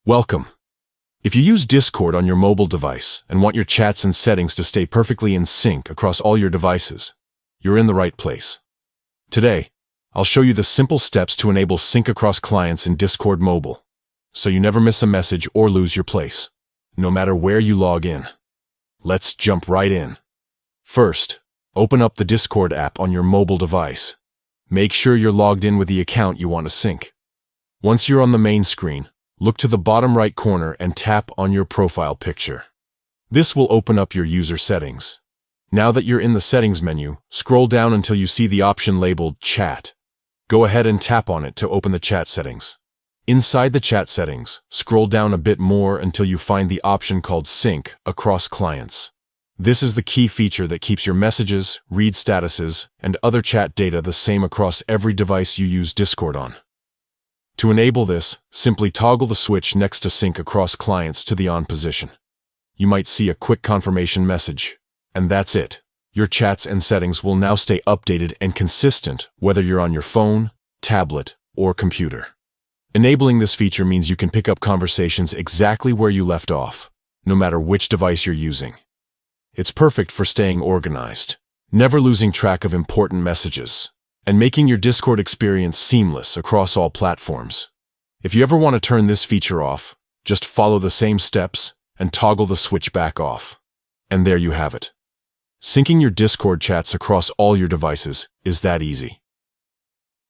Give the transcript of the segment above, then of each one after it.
Welcome. If you use Discord on your mobile device and want your chats and settings to stay perfectly in sync across all your devices, you're in the right place. Today, I'll show you the simple steps to enable sync across clients in Discord Mobile, so you never miss a message or lose your place, no matter where you log in. Let's jump right in. First, open up the Discord app on your mobile device. Make sure you're logged in with the account you want to sync. Once you're on the main screen, look to the bottom right corner and tap on your profile picture. This will open up your user settings. Now that you're in the settings menu, scroll down until you see the option labeled Chat. Go ahead and tap on it to open the chat settings. Inside the chat settings, scroll down a bit more until you find the option called Sync across clients. This is the key feature that keeps your messages, read statuses, and other chat data the same across every device you use Discord on. To enable this, simply toggle the switch next to Sync across clients to the on position. You might see a quick confirmation message. And that's it. Your chats and settings will now stay updated and consistent whether you're on your phone, tablet, or computer. Enabling this feature means you can pick up conversations exactly where you left off, no matter which device you're using. It's perfect for staying organized, never losing track of important messages, and making your Discord experience seamless across all platforms. If you ever want to turn this feature off, just follow the same steps and toggle the switch back off. And there you have it. Syncing your Discord chats across all your devices is that easy.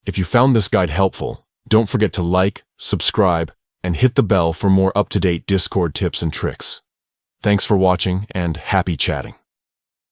If you found this guide helpful, don't forget to like, subscribe, and hit the bell for more up-to-date Discord tips and tricks. Thanks for watching and happy chatting.